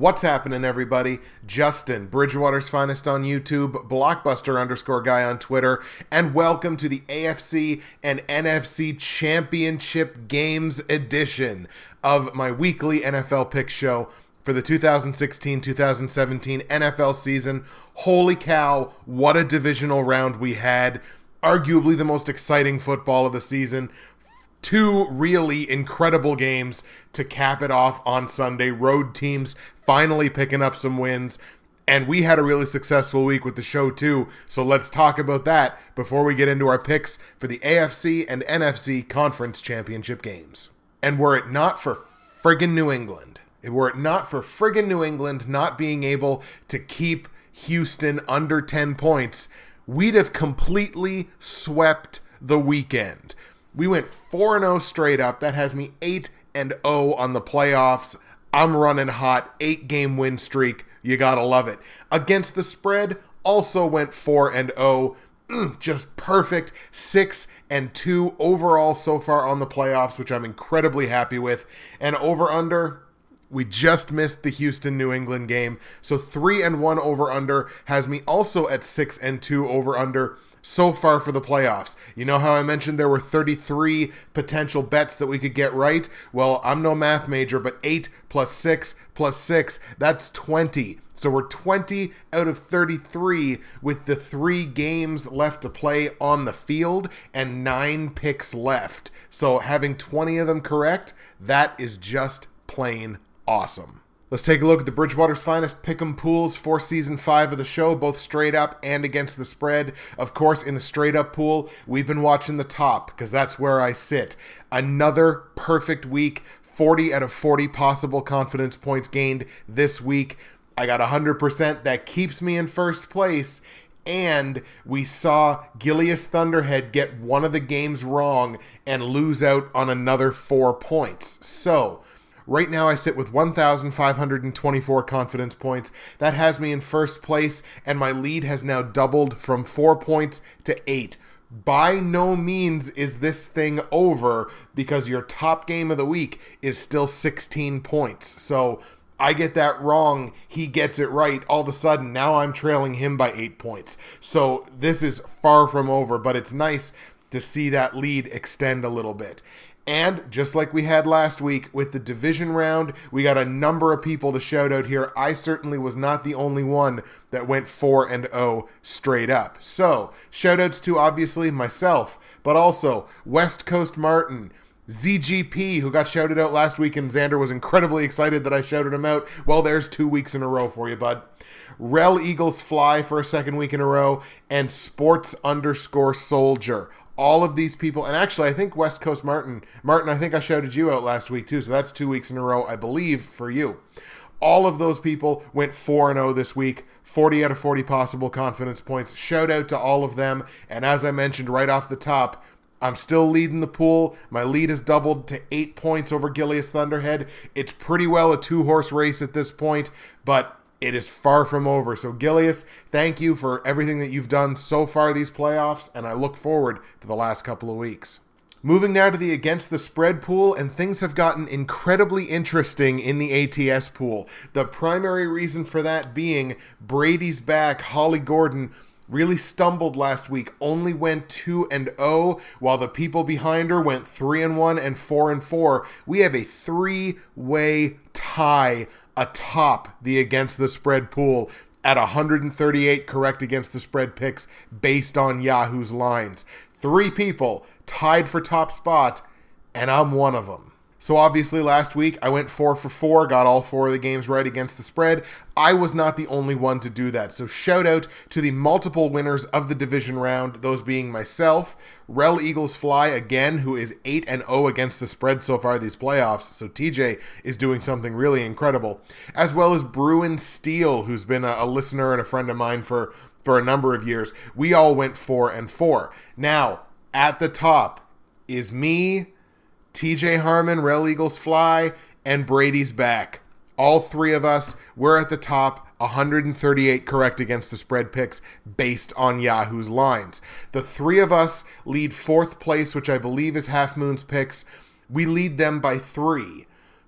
What's happening, everybody? Justin, Bridgewater's Finest on YouTube, Blockbuster_guy on Twitter, and welcome to the AFC and NFC Championship Games edition of my weekly NFL pick show for the 2016-2017 NFL season. Holy cow, what a divisional round we had. Arguably the most exciting football of the season. Two really incredible games to cap it off on Sunday. Road teams finally picking up some wins. And we had a really successful week with the show too. So let's talk about that before we get into our picks for the AFC and NFC Conference Championship games. And were it not for friggin' New England, not being able to keep Houston under 10 points, we'd have completely swept the weekend. We went 4-0 straight up. That has me 8-0 on the playoffs. I'm running hot. 8-game win streak. You gotta love it. Against the spread, also went 4-0. Just perfect. 6-2 overall so far on the playoffs, which I'm incredibly happy with. And over-under, we just missed the Houston-New England game. So 3-1 over-under has me also at 6-2 over-under so far for the playoffs. You know how I mentioned there were 33 potential bets that we could get right? Well, I'm no math major, but 8 plus 6 plus 6, that's 20. So we're 20 out of 33 with the 3 games left to play on the field and 9 picks left. So having 20 of them correct, that is just plain awesome. Let's take a look at the Bridgewater's Finest Pick'em pools for Season 5 of the show, both straight up and against the spread. Of course, in the straight up pool, we've been watching the top because that's where I sit. Another perfect week, 40 out of 40 possible confidence points gained this week. I got 100%. That keeps me in first place. And we saw Gilius Thunderhead get one of the games wrong and lose out on another 4 points. So right now I sit with 1,524 confidence points. That has me in first place, and my lead has now doubled from 4 points to 8. By no means is this thing over, because your top game of the week is still 16 points. So I get that wrong, he gets it right. All of a sudden, now I'm trailing him by 8 points. So this is far from over, but it's nice to see that lead extend a little bit. And just like we had last week with the division round, we got a number of people to shout out here. I certainly was not the only one that went 4-0 straight up. So shout outs to obviously myself, but also West Coast Martin, ZGP, who got shouted out last week, and Xander was incredibly excited that I shouted him out. Well, there's 2 weeks in a row for you, bud. RellEaglesFly for a second week in a row, and Sports_Soldier. All of these people, and actually I think West Coast Martin, I think I shouted you out last week too, so that's 2 weeks in a row, I believe, for you. All of those people went 4-0 this week, 40 out of 40 possible confidence points. Shout out to all of them, and as I mentioned right off the top, I'm still leading the pool. My lead has doubled to 8 points over Gilius Thunderhead. It's pretty well a 2-horse race at this point, but it is far from over. So Gilius, thank you for everything that you've done so far these playoffs, and I look forward to the last couple of weeks. Moving now to the against the spread pool, and things have gotten incredibly interesting in the ATS pool. The primary reason for that being BradysBack, Holly Gordon, really stumbled last week, only went 2-0, while the people behind her went 3-1 and 4-4. We have a 3-way tie atop the against the spread pool at 138 correct against the spread picks based on Yahoo's lines. 3 people tied for top spot, and I'm one of them. So obviously last week I went 4 for 4, got all 4 of the games right against the spread. I was not the only one to do that. So shout out to the multiple winners of the division round, those being myself, RellEaglesFly again, who is 8-0 against the spread so far these playoffs. So TJ is doing something really incredible. As well as Bruin Steele, who's been a listener and a friend of mine for a number of years. We all went 4-4. Now, at the top is me, TJ Harmon, RellEaglesFly, and BradysBack. All 3 of us, we're at the top, 138 correct against the spread picks based on Yahoo's lines. The 3 of us lead 4th place, which I believe is Half Moon's picks. We lead them by 3.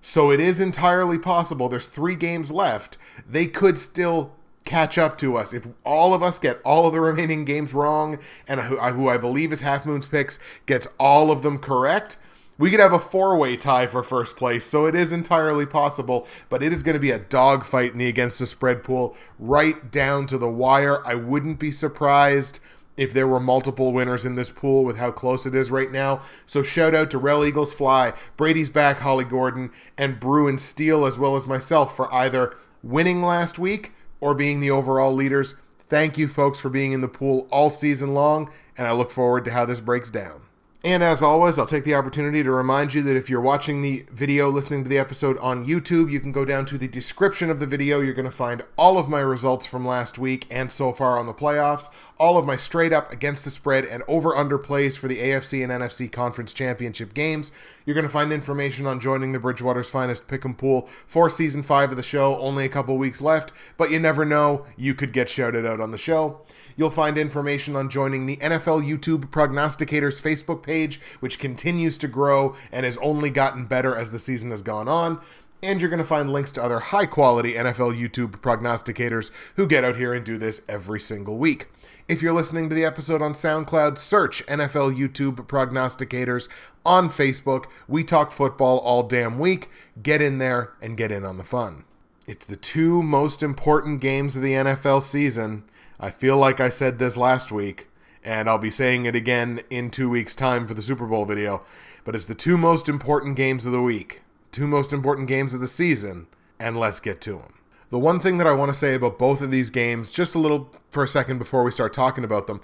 So it is entirely possible. There's 3 games left. They could still catch up to us. If all of us get all of the remaining games wrong, and who I believe is Half Moon's picks gets all of them correct, we could have a 4-way tie for first place. So it is entirely possible, but it is going to be a dogfight in the Against the Spread pool right down to the wire. I wouldn't be surprised if there were multiple winners in this pool with how close it is right now. So shout out to RellEaglesFly, BradysBack, Holly Gordon, and Bruin Steele, as well as myself, for either winning last week or being the overall leaders. Thank you, folks, for being in the pool all season long, and I look forward to how this breaks down. And as always, I'll take the opportunity to remind you that if you're watching the video, listening to the episode on YouTube, you can go down to the description of the video. You're going to find all of my results from last week and so far on the playoffs, all of my straight up against the spread and over-under plays for the AFC and NFC Conference Championship games. You're going to find information on joining the Bridgewater's Finest Pick'em Pool for Season 5 of the show. Only a couple weeks left, but you never know. You could get shouted out on the show. You'll find information on joining the NFL YouTube Prognosticators Facebook page, which continues to grow and has only gotten better as the season has gone on. And you're going to find links to other high-quality NFL YouTube prognosticators who get out here and do this every single week. If you're listening to the episode on SoundCloud, search NFL YouTube Prognosticators on Facebook. We talk football all damn week. Get in there and get in on the fun. It's the 2 most important games of the NFL season. I feel like I said this last week, and I'll be saying it again in 2 weeks' time for the Super Bowl video, but it's the 2 most important games of the week, 2 most important games of the season, and let's get to them. The one thing that I want to say about both of these games, just a little for a second before we start talking about them,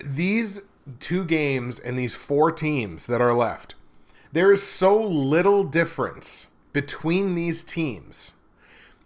these 2 games and these 4 teams that are left, there is so little difference between these teams.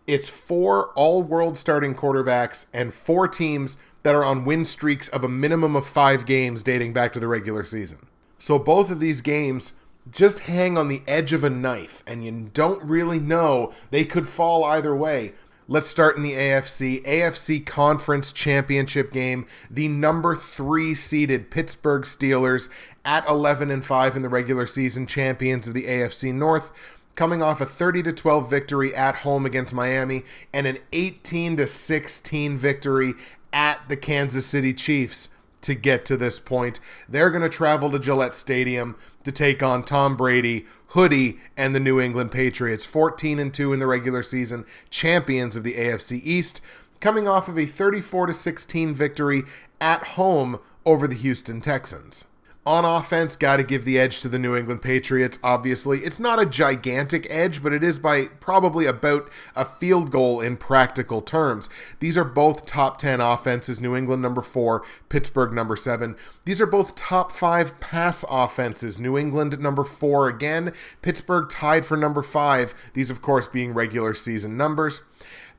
It's 4 all-world starting quarterbacks and 4 teams that are on win streaks of a minimum of 5 games dating back to the regular season. So both of these games just hang on the edge of a knife, and you don't really know. They could fall either way. Let's start in the AFC Conference Championship game. The number 3 seeded Pittsburgh Steelers at 11-5 in the regular season, champions of the AFC North, coming off a 30-12 victory at home against Miami and an 18-16 victory at the Kansas City Chiefs to get to this point. They're going to travel to Gillette Stadium to take on Tom Brady, Hoodie, and the New England Patriots, 14-2 in the regular season, champions of the AFC East, coming off of a 34-16 victory at home over the Houston Texans. On offense, got to give the edge to the New England Patriots, obviously. It's not a gigantic edge, but it is by probably about a field goal in practical terms. These are both top 10 offenses, New England number 4, Pittsburgh number 7. These are both top 5 pass offenses, New England number 4 again, Pittsburgh tied for number 5, these of course being regular season numbers.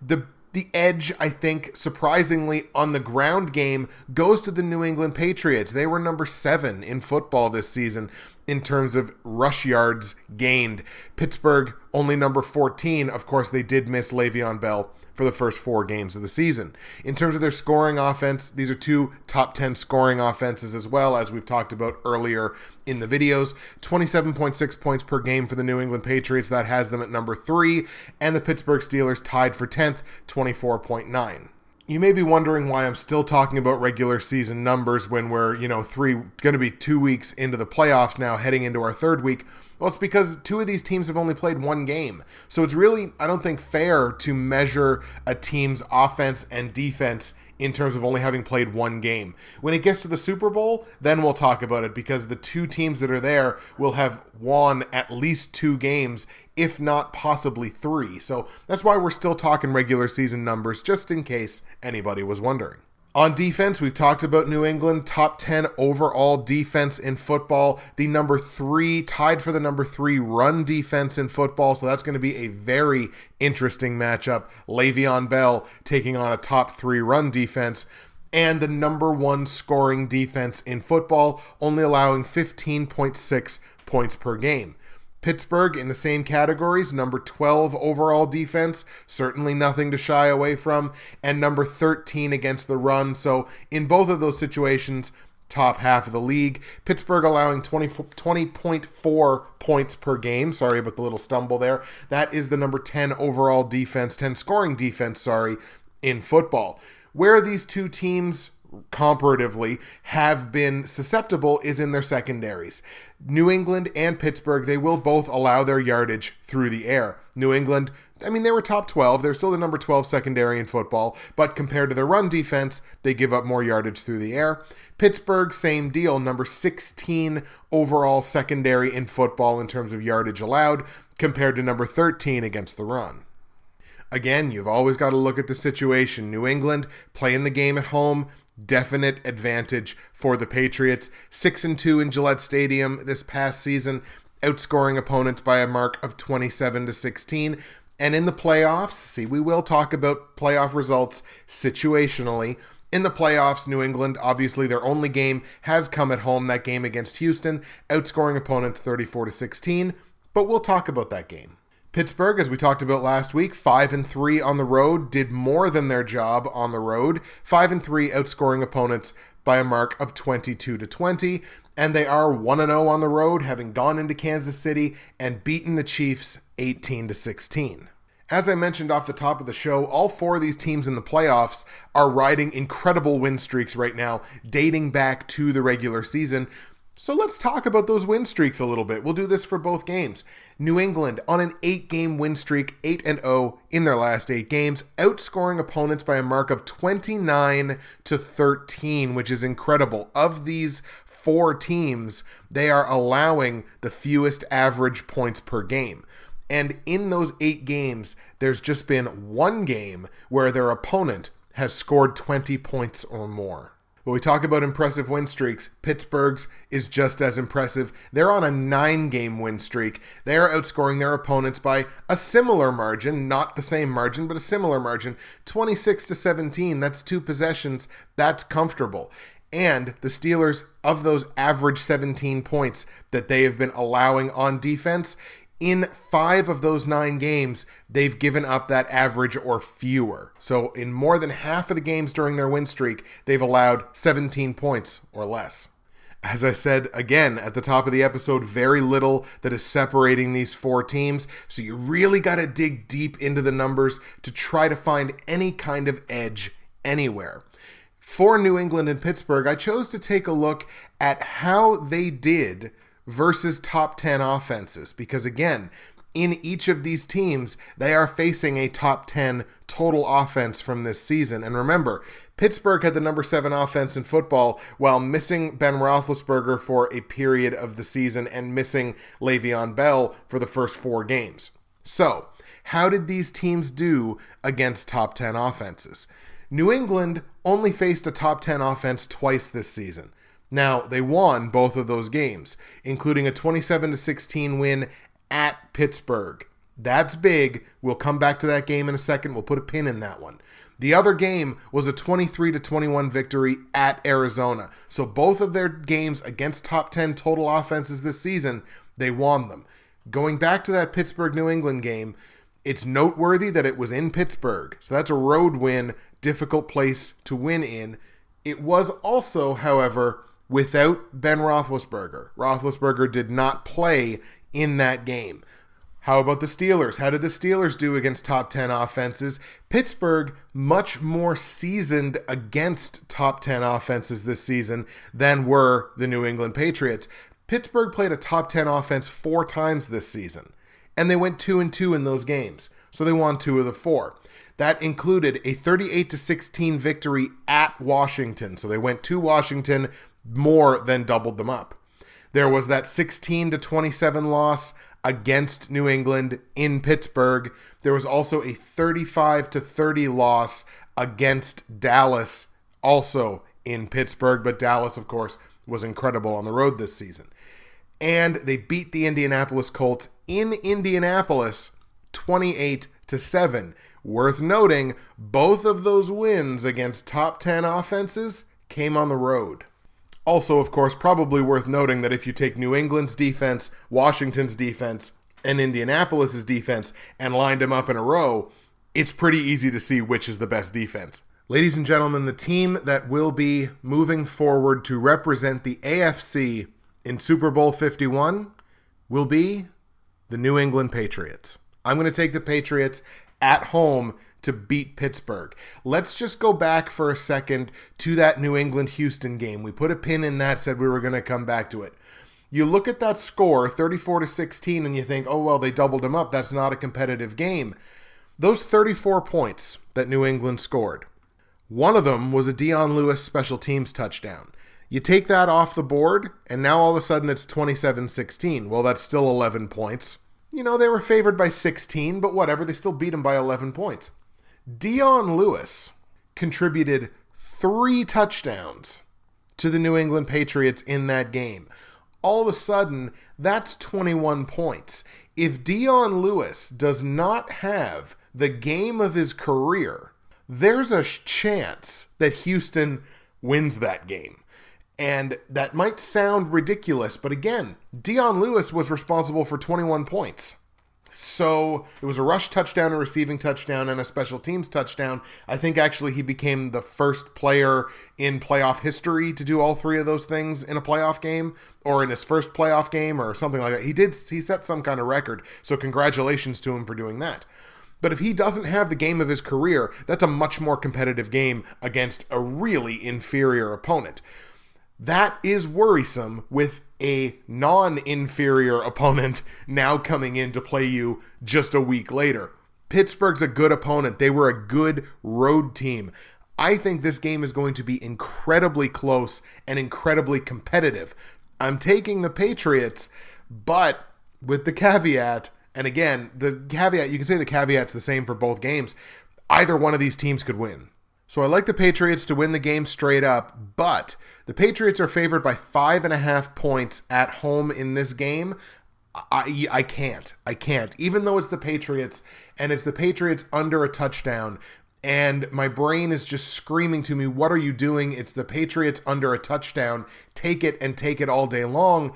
The edge, I think, surprisingly, on the ground game goes to the New England Patriots. They were number 7 in football this season in terms of rush yards gained. Pittsburgh, only number 14. Of course, they did miss Le'Veon Bell for the first 4 games of the season. In terms of their scoring offense, these are 2 top 10 scoring offenses as well, as we've talked about earlier in the videos. 27.6 points per game for the New England Patriots. That has them at number 3. And the Pittsburgh Steelers tied for 10th, 24.9. You may be wondering why I'm still talking about regular season numbers when we're, going to be 2 weeks into the playoffs now, heading into our 3rd week. Well, it's because 2 of these teams have only played 1 game. So it's really, I don't think, fair to measure a team's offense and defense in terms of only having played 1 game. When it gets to the Super Bowl, then we'll talk about it, because the 2 teams that are there will have won at least 2 games, if not possibly 3. So that's why we're still talking regular season numbers, just in case anybody was wondering. On defense, we've talked about New England, top 10 overall defense in football, the number 3, tied for the number 3 run defense in football, so that's going to be a very interesting matchup. Le'Veon Bell taking on a top 3 run defense, and the number 1 scoring defense in football, only allowing 15.6 points per game. Pittsburgh in the same categories, number 12 overall defense, certainly nothing to shy away from, and number 13 against the run. So in both of those situations, top half of the league. Pittsburgh allowing 20.4 points per game. Sorry about the little stumble there. That is the number 10 overall defense, 10 scoring defense, in football. Where these two teams comparatively have been susceptible is in their secondaries. New England and Pittsburgh, they will both allow their yardage through the air. New England, they were top 12. They're still the number 12 secondary in football, but compared to their run defense, they give up more yardage through the air. Pittsburgh, same deal, number 16 overall secondary in football in terms of yardage allowed, compared to number 13 against the run. Again, you've always got to look at the situation. New England playing the game at home, definite advantage for the Patriots. 6-2 in Gillette Stadium this past season, outscoring opponents by a mark of 27-16. And in the playoffs, we will talk about playoff results situationally. In the playoffs, New England, obviously their only game has come at home, that game against Houston, outscoring opponents 34-16. But we'll talk about that game. Pittsburgh, as we talked about last week, 5-3 on the road, did more than their job on the road. 5-3, outscoring opponents by a mark of 22-20, and they are 1-0 on the road, having gone into Kansas City and beaten the Chiefs 18-16. As I mentioned off the top of the show, all four of these teams in the playoffs are riding incredible win streaks right now, dating back to the regular season. So let's talk about those win streaks a little bit. We'll do this for both games. New England on an 8-game win streak, 8-0 in their last 8 games, outscoring opponents by a mark of 29-13, which is incredible. Of these 4 teams, they are allowing the fewest average points per game. And in those 8 games, there's just been one game where their opponent has scored 20 points or more. When we talk about impressive win streaks, Pittsburgh's is just as impressive. They're on a 9-game win streak. They are outscoring their opponents by a similar margin, not the same margin, but a similar margin, 26-17. That's 2 possessions. That's comfortable. And the Steelers, of those average 17 points that they have been allowing on defense, in 5 of those 9 games, they've given up that average or fewer. So in more than half of the games during their win streak, they've allowed 17 points or less. As I said again at the top of the episode, very little that is separating these 4 teams. So you really got to dig deep into the numbers to try to find any kind of edge anywhere. For New England and Pittsburgh, I chose to take a look at how they did versus top 10 offenses, because again, in each of these teams, they are facing a top 10 total offense from this season. And remember, Pittsburgh had the number 7 offense in football while missing Ben Roethlisberger for a period of the season and missing Le'Veon Bell for the first 4 games. So, how did these teams do against top 10 offenses? New England only faced a top 10 offense twice this season. Now, they won both of those games, including a 27-16 win at Pittsburgh. That's big. We'll come back to that game in a second. We'll put a pin in that one. The other game was a 23-21 victory at Arizona. So both of their games against top 10 total offenses this season, they won them. Going back to that Pittsburgh-New England game, it's noteworthy that it was in Pittsburgh. So that's a road win, difficult place to win in. It was also, however, without Ben Roethlisberger. Roethlisberger did not play in that game. How about the Steelers? How did the Steelers do against top 10 offenses? Pittsburgh, much more seasoned against top 10 offenses this season than were the New England Patriots. Pittsburgh played a top 10 offense 4 times this season, and they went 2-2 in those games. So they won 2 of the 4. That included a 38-16 victory at Washington. So they went to Washington, more than doubled them up. There was that 16-27 loss against New England in Pittsburgh. There was also a 35-30 loss against Dallas, also in Pittsburgh. But Dallas, of course, was incredible on the road this season. And they beat the Indianapolis Colts in Indianapolis 28-7. Worth noting, both of those wins against top 10 offenses came on the road. Also, of course, probably worth noting that if you take New England's defense, Washington's defense, and Indianapolis's defense and lined them up in a row, it's pretty easy to see which is the best defense. Ladies and gentlemen, the team that will be moving forward to represent the AFC in Super Bowl 51 will be the New England Patriots. I'm going to take the Patriots at home to beat Pittsburgh. Let's just go back for a second to that New England-Houston game. We put a pin in that, said we were going to come back to it. You look at that score, 34-16, and you think, oh, well, they doubled them up. That's not a competitive game. Those 34 points that New England scored, one of them was a Dion Lewis special teams touchdown. You take that off the board, and now all of a sudden it's 27-16. Well, that's still 11 points. You know, they were favored by 16, but whatever, they still beat them by 11 points. Dion Lewis contributed 3 touchdowns to the New England Patriots in that game. All of a sudden, that's 21 points. If Dion Lewis does not have the game of his career, there's a chance that Houston wins that game. And that might sound ridiculous, but again, Dion Lewis was responsible for 21 points. So it was a rush touchdown, a receiving touchdown, and a special teams touchdown. I think actually he became the first player in playoff history to do all 3 of those things in a playoff game, or in his first playoff game, or something like that. He set some kind of record, so congratulations to him for doing that. But if he doesn't have the game of his career, that's a much more competitive game against a really inferior opponent. That is worrisome with a non-inferior opponent now coming in to play you just a week later. Pittsburgh's a good opponent. They were a good road team. I think this game is going to be incredibly close and incredibly competitive. I'm taking the Patriots, but with the caveat, and again, the caveat, you can say the caveat's the same for both games. Either one of these teams could win. So I like the Patriots to win the game straight up, but the Patriots are favored by 5.5 points at home in this game. I can't. Even though it's the Patriots, and it's the Patriots under a touchdown, and my brain is just screaming to me, what are you doing? It's the Patriots under a touchdown. Take it and take it all day long.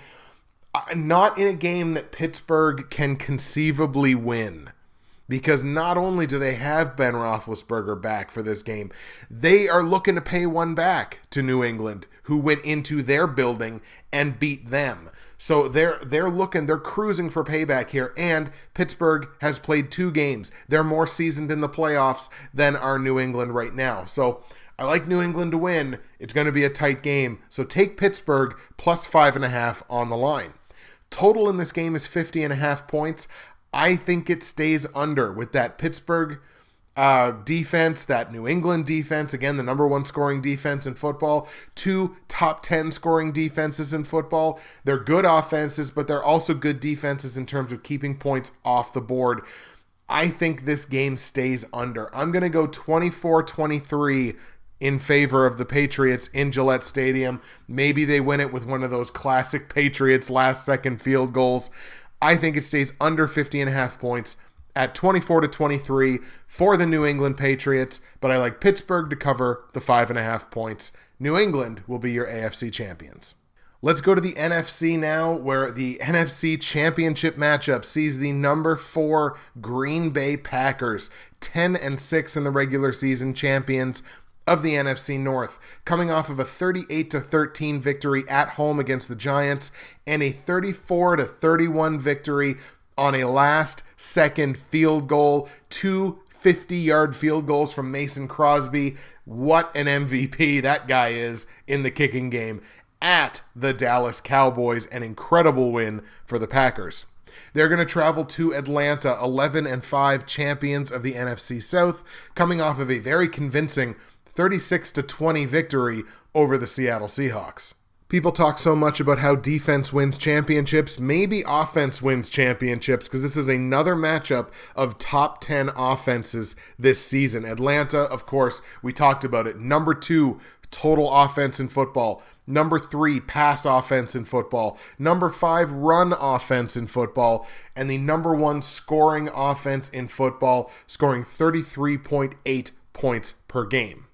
Not in a game that Pittsburgh can conceivably win. Because not only do they have Ben Roethlisberger back for this game, they are looking to pay one back to New England, who went into their building and beat them. So they're cruising for payback here, and Pittsburgh has played 2 games. They're more seasoned in the playoffs than are New England right now. So I like New England to win. It's going to be a tight game. So take Pittsburgh plus 5.5 on the line. Total in this game is 50.5 points. I think it stays under with that Pittsburgh defense, that New England defense, again, the number 1 scoring defense in football, 2 top 10 scoring defenses in football. They're good offenses, but they're also good defenses in terms of keeping points off the board. I think this game stays under. I'm going to go 24-23 in favor of the Patriots in Gillette Stadium. Maybe they win it with one of those classic Patriots last-second field goals. I think it stays under 50.5 points at 24-23 for the New England Patriots, but I like Pittsburgh to cover the 5.5 points. New England will be your AFC champions. Let's go to the NFC now, where the NFC Championship matchup sees the number 4 Green Bay Packers, 10-6 in the regular season, champions of the NFC North, coming off of a 38-13 victory at home against the Giants and a 34-31 victory on a last-second field goal, 2 50-yard field goals from Mason Crosby. What an MVP that guy is in the kicking game at the Dallas Cowboys. An incredible win for the Packers. They're going to travel to Atlanta, 11-5 champions of the NFC South, coming off of a very convincing 36-20 victory over the Seattle Seahawks. People talk so much about how defense wins championships. Maybe offense wins championships, because this is another matchup of top 10 offenses this season. Atlanta, of course, we talked about it. Number 2 total offense in football. Number 3 pass offense in football. Number 5 run offense in football. And the number 1 scoring offense in football, scoring 33.8 points per game.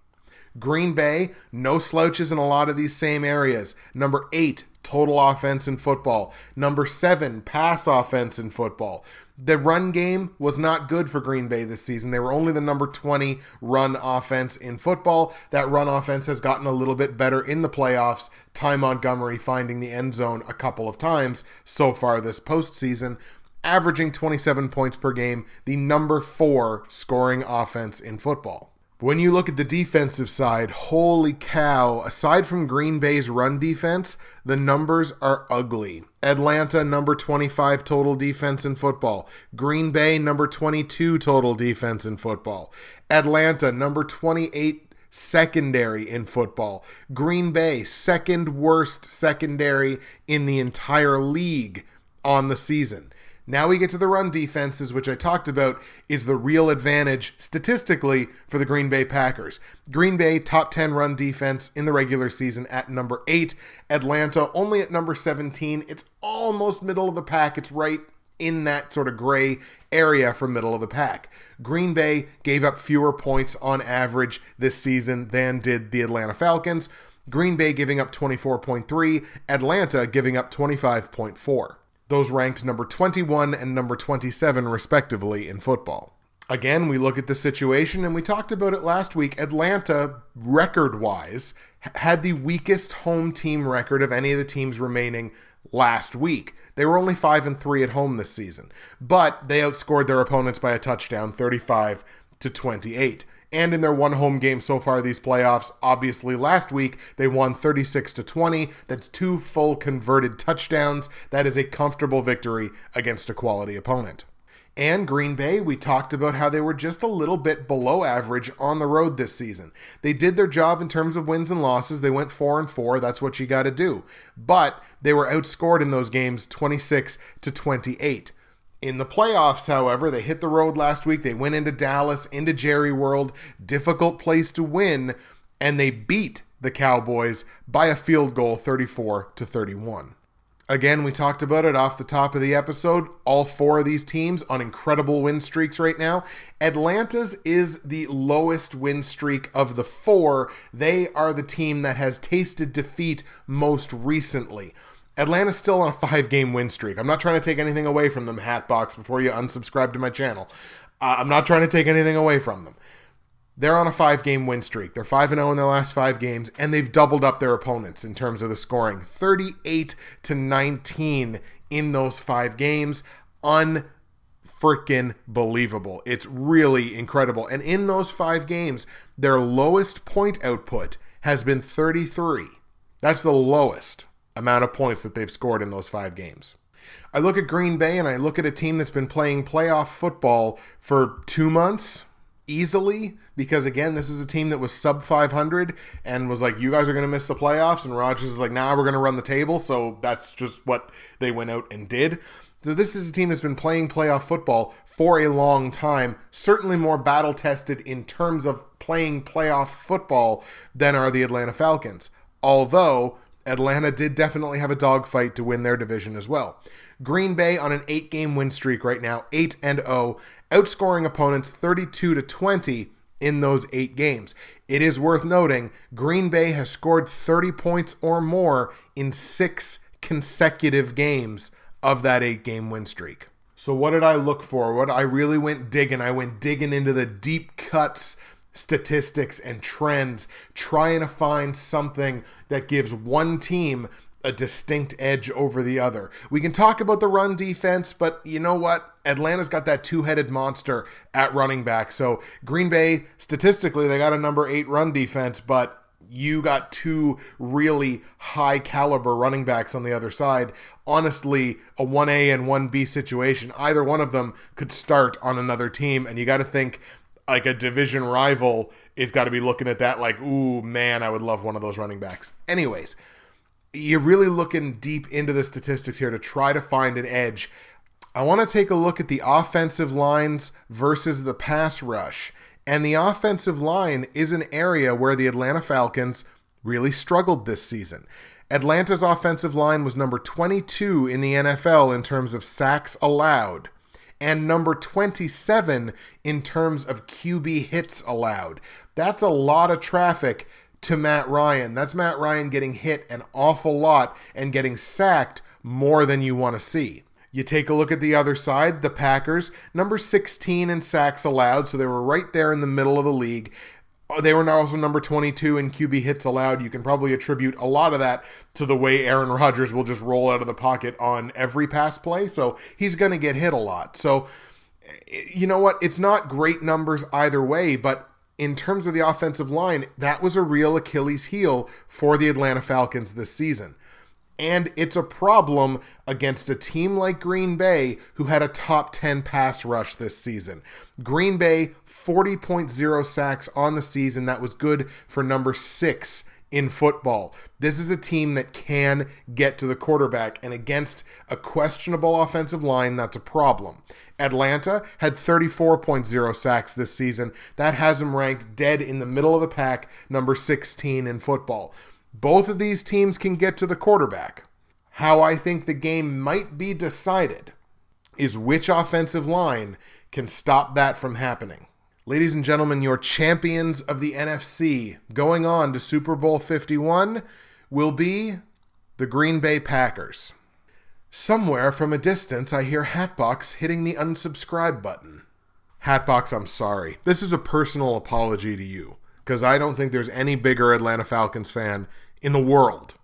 Green Bay, no slouches in a lot of these same areas. Number 8 total offense in football. Number 7 pass offense in football. The run game was not good for Green Bay this season. They were only the number 20 run offense in football. That run offense has gotten a little bit better in the playoffs. Ty Montgomery finding the end zone a couple of times so far this postseason, averaging 27 points per game, the number 4 scoring offense in football. When you look at the defensive side, holy cow, aside from Green Bay's run defense, the numbers are ugly. Atlanta, number 25 total defense in football. Green Bay, number 22 total defense in football. Atlanta, number 28 secondary in football. Green Bay, second worst secondary in the entire league on the season. Now we get to the run defenses, which I talked about is the real advantage statistically for the Green Bay Packers. Green Bay, top 10 run defense in the regular season at number 8. Atlanta, only at number 17. It's almost middle of the pack. It's right in that sort of gray area for middle of the pack. Green Bay gave up fewer points on average this season than did the Atlanta Falcons. Green Bay giving up 24.3, Atlanta giving up 25.4. Those ranked number 21 and number 27 respectively in football. Again, we look at the situation, and we talked about it last week. Atlanta, record-wise, had the weakest home team record of any of the teams remaining last week. They were only 5-3 at home this season, but they outscored their opponents by a touchdown, 35-28. And in their one home game so far these playoffs, obviously last week, they won 36-20. That's 2 full converted touchdowns. That is a comfortable victory against a quality opponent. And Green Bay, we talked about how they were just a little bit below average on the road this season. They did their job in terms of wins and losses. They went 4-4. That's what you got to do. But they were outscored in those games 26-28. In the playoffs, however, they hit the road last week. They went into Dallas, into Jerry World, difficult place to win, and they beat the Cowboys by a field goal, 34-31. Again, we talked about it off the top of the episode. All 4 of these teams on incredible win streaks right now. Atlanta's is the lowest win streak of the 4. They are the team that has tasted defeat most recently. Atlanta's still on a 5-game win streak. I'm not trying to take anything away from them, Hatbox, before you unsubscribe to my channel. I'm not trying to take anything away from them. They're on a 5-game win streak. They're 5-0 in their last 5 games, and they've doubled up their opponents in terms of the scoring. 38-19 in those 5 games. Unfreaking believable. It's really incredible. And in those 5 games, their lowest point output has been 33. That's the lowest amount of points that they've scored in those 5 games. I look at Green Bay and I look at a team that's been playing playoff football for 2 months easily, because again, this is a team that was sub 500 and was like, you guys are going to miss the playoffs, and Rodgers is like, nah, we're going to run the table. So that's just what they went out and did. So this is a team that's been playing playoff football for a long time, certainly more battle tested in terms of playing playoff football than are the Atlanta Falcons. Although Atlanta did definitely have a dogfight to win their division as well. Green Bay on an 8-game win streak right now, 8-0, outscoring opponents 32-20 in those 8 games. It is worth noting, Green Bay has scored 30 points or more in 6 consecutive games of that 8-game win streak. So what did I look for? I really went digging. I went digging into the deep cuts, statistics, and trends, trying to find something that gives one team a distinct edge over the other. We can talk about the run defense, but you know what? Atlanta's got that 2-headed monster at running back. So Green Bay, statistically, they got a number 8 run defense, but you got 2 really high caliber running backs on the other side. Honestly, a 1A and 1B situation, either one of them could start on another team, and you got to think like a division rival is got to be looking at that like, ooh, man, I would love one of those running backs. Anyways, you're really looking deep into the statistics here to try to find an edge. I want to take a look at the offensive lines versus the pass rush. And the offensive line is an area where the Atlanta Falcons really struggled this season. Atlanta's offensive line was number 22 in the NFL in terms of sacks allowed, and number 27 in terms of QB hits allowed. That's a lot of traffic to Matt Ryan. That's Matt Ryan getting hit an awful lot and getting sacked more than you want to see. You take a look at the other side, the Packers, number 16 in sacks allowed, so they were right there in the middle of the league. They were also number 22 in QB hits allowed. You can probably attribute a lot of that to the way Aaron Rodgers will just roll out of the pocket on every pass play, so he's going to get hit a lot. So, you know what? It's not great numbers either way, but in terms of the offensive line, that was a real Achilles heel for the Atlanta Falcons this season. And it's a problem against a team like Green Bay, who had a top 10 pass rush this season. Green Bay, 40.0 sacks on the season. That was good for number 6 in football. This is a team that can get to the quarterback, and against a questionable offensive line, that's a problem. Atlanta had 34.0 sacks this season. That has them ranked dead in the middle of the pack, number 16 in football. Both of these teams can get to the quarterback. How I think the game might be decided is which offensive line can stop that from happening. Ladies and gentlemen, your champions of the NFC going on to Super Bowl 51 will be the Green Bay Packers. Somewhere from a distance, I hear Hatbox hitting the unsubscribe button. Hatbox, I'm sorry. This is a personal apology to you, because I don't think there's any bigger Atlanta Falcons fan in the world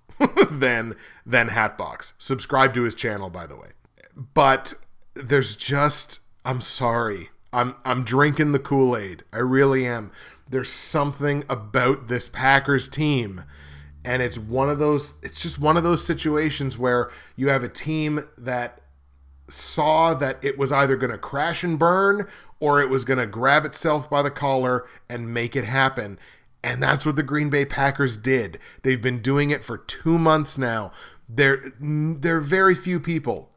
than Hatbox. Subscribe to his channel, by the way. But there's just, I'm sorry. I'm drinking the Kool-Aid. I really am. There's something about this Packers team, and it's just one of those situations where you have a team that saw that it was either going to crash and burn or it was going to grab itself by the collar and make it happen. And that's what the Green Bay Packers did. They've been doing it for 2 months now. There are very few people,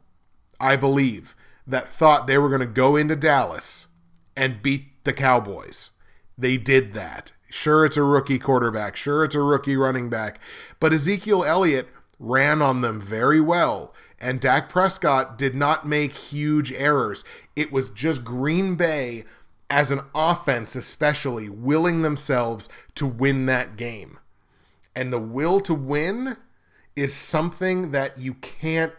I believe, that thought they were going to go into Dallas and beat the Cowboys. They did that. Sure, it's a rookie quarterback. Sure, it's a rookie running back. But Ezekiel Elliott ran on them very well. And Dak Prescott did not make huge errors. It was just Green Bay, as an offense especially, willing themselves to win that game. And the will to win is something that you can't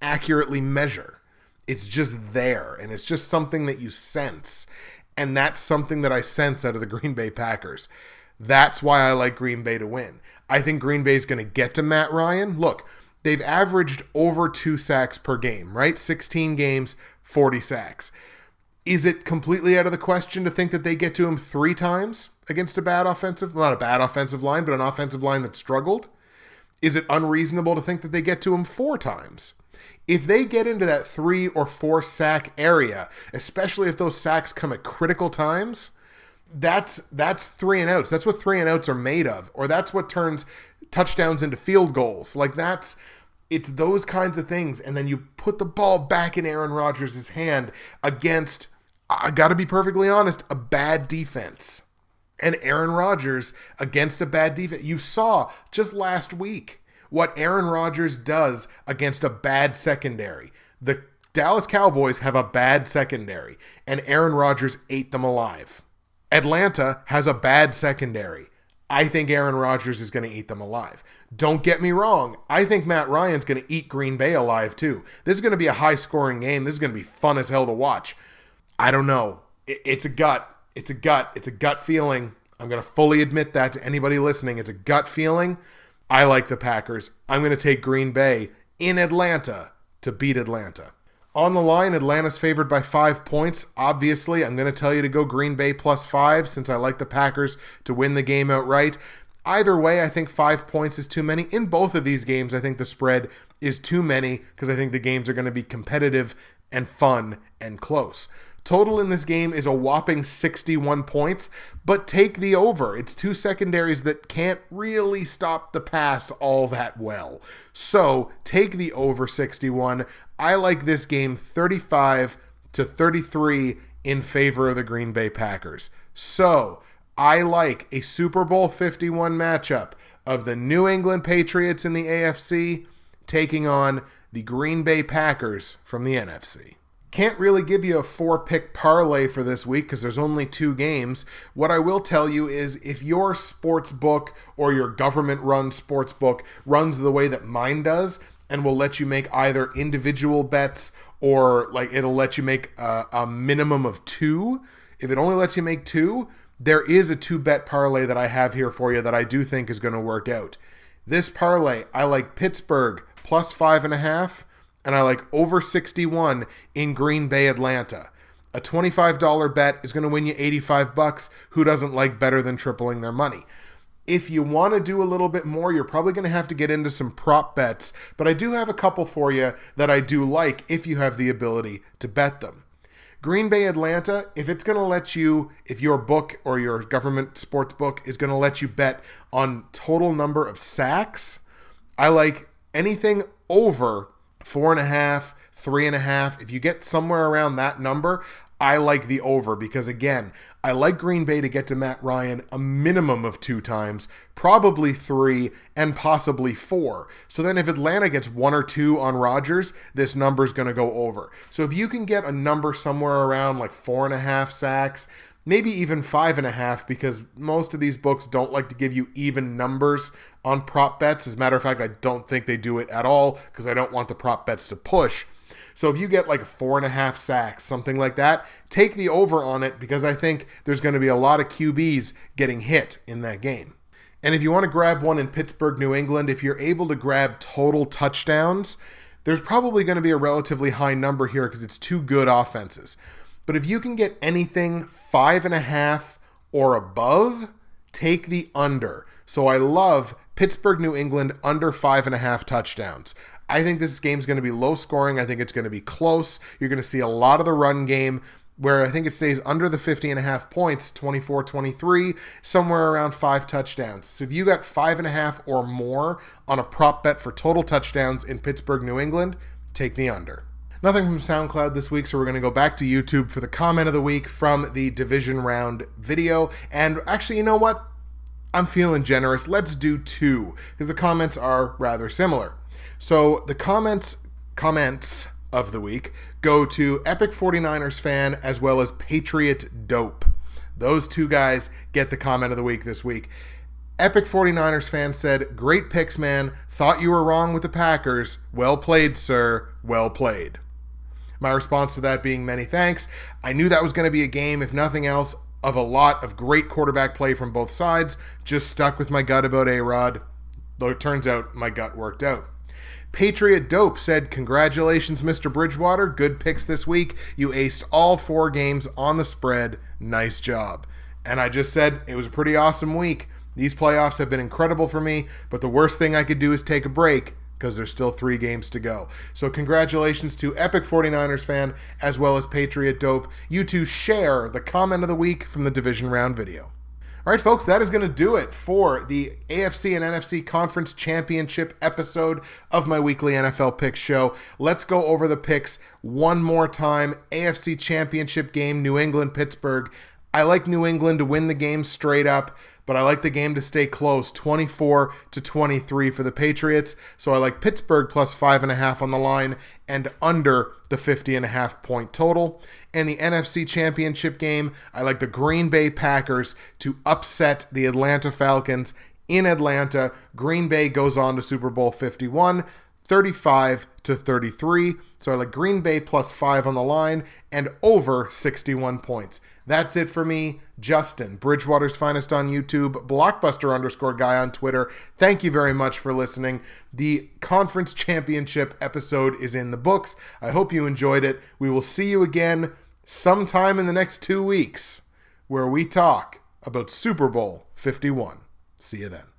accurately measure. It's just there, and it's just something that you sense. And that's something that I sense out of the Green Bay Packers. That's why I like Green Bay to win. I think Green Bay is going to get to Matt Ryan. Look, they've averaged over 2 sacks per game, right? 16 games, 40 sacks. Is it completely out of the question to think that they get to him 3 times against not a bad offensive line, but an offensive line that struggled? Is it unreasonable to think that they get to him 4 times? If they get into that 3 or 4 sack area, especially if those sacks come at critical times, that's 3 and outs. That's what 3 and outs are made of, or that's what turns touchdowns into field goals. It's those kinds of things, and then you put the ball back in Aaron Rodgers' hand against, I got to be perfectly honest, a bad defense. And Aaron Rodgers against a bad defense. You saw just last week what Aaron Rodgers does against a bad secondary. The Dallas Cowboys have a bad secondary, and Aaron Rodgers ate them alive. Atlanta has a bad secondary. I think Aaron Rodgers is going to eat them alive. Don't get me wrong. I think Matt Ryan's going to eat Green Bay alive too. This is going to be a high-scoring game. This is going to be fun as hell to watch. I don't know. It's a gut. It's a gut feeling. I'm going to fully admit that to anybody listening. It's a gut feeling. I like the Packers. I'm going to take Green Bay in Atlanta to beat Atlanta. On the line, Atlanta's favored by 5 points. Obviously, I'm going to tell you to go Green Bay +5 since I like the Packers to win the game outright. Either way, I think 5 points is too many. In both of these games, I think the spread is too many because I think the games are going to be competitive and fun and close. Total in this game is a whopping 61 points, but take the over. It's 2 secondaries that can't really stop the pass all that well. So take the over 61. I like this game 35-33 in favor of the Green Bay Packers. So I like a Super Bowl 51 matchup of the New England Patriots in the AFC taking on the Green Bay Packers from the NFC. Can't really give you a 4-pick parlay for this week because there's only 2 games. What I will tell you is if your sports book or your government-run sports book runs the way that mine does and will let you make either individual bets or like it'll let you make a minimum of 2. If it only lets you make 2, there is a 2-bet parlay that I have here for you that I do think is going to work out. This parlay, I like Pittsburgh plus 5.5. And I like over 61 in Green Bay, Atlanta. A $25 bet is going to win you $85. Who doesn't like better than tripling their money? If you want to do a little bit more, you're probably going to have to get into some prop bets. But I do have a couple for you that I do like if you have the ability to bet them. Green Bay, Atlanta, if it's going to let you, if your book or your government sports book is going to let you bet on total number of sacks, I like anything over 4.5, 3.5. If you get somewhere around that number, I like the over because, again, I like Green Bay to get to Matt Ryan a minimum of 2 times, probably 3, and possibly 4. So then if Atlanta gets 1 or 2 on Rodgers, this number's going to go over. So if you can get a number somewhere around like 4.5 sacks, maybe even 5.5, because most of these books don't like to give you even numbers on prop bets. As a matter of fact, I don't think they do it at all because I don't want the prop bets to push. So if you get like 4.5 sacks, something like that, take the over on it because I think there's going to be a lot of QBs getting hit in that game. And if you want to grab one in Pittsburgh, New England, if you're able to grab total touchdowns, there's probably going to be a relatively high number here because it's 2 good offenses. But if you can get anything 5.5 or above, take the under. So I love Pittsburgh, New England under 5.5 touchdowns. I think this game's going to be low scoring. I think it's going to be close. You're going to see a lot of the run game where I think it stays under the 50.5 points, 24-23, somewhere around 5 touchdowns. So if you got 5.5 or more on a prop bet for total touchdowns in Pittsburgh, New England, take the under. Nothing from SoundCloud this week, so we're going to go back to YouTube for the comment of the week from the division round video. And actually, you know what? I'm feeling generous. Let's do 2, because the comments are rather similar. So the comments of the week go to Epic 49ers fan as well as Patriot Dope. Those 2 guys get the comment of the week this week. Epic 49ers fan said, "Great picks, man. Thought you were wrong with the Packers. Well played, sir. Well played." My response to that being many thanks. I knew that was going to be a game, if nothing else, of a lot of great quarterback play from both sides. Just stuck with my gut about A-Rod. Though it turns out my gut worked out. Patriot Dope said, "Congratulations, Mr. Bridgewater. Good picks this week. You aced all 4 games on the spread. Nice job." And I just said it was a pretty awesome week. These playoffs have been incredible for me, but the worst thing I could do is take a break because there's still 3 games to go. So congratulations to Epic 49ers fan as well as Patriot Dope. You 2 share the comment of the week from the division round video. All right, folks, that is going to do it for the AFC and NFC Conference Championship episode of my weekly NFL Picks show. Let's go over the picks one more time. AFC Championship game, New England, Pittsburgh. I like New England to win the game straight up, but I like the game to stay close, 24-23 for the Patriots. So I like Pittsburgh plus 5.5 on the line and under the 50.5 point total. And the NFC Championship game, I like the Green Bay Packers to upset the Atlanta Falcons in Atlanta. Green Bay goes on to Super Bowl 51. 35-33. So I like Green Bay plus 5 on the line and over 61 points. That's it for me, Justin, Bridgewater's Finest on YouTube, Blockbuster_guy on Twitter. Thank you very much for listening. The conference championship episode is in the books. I hope you enjoyed it. We will see you again sometime in the next 2 weeks where we talk about Super Bowl 51. See you then.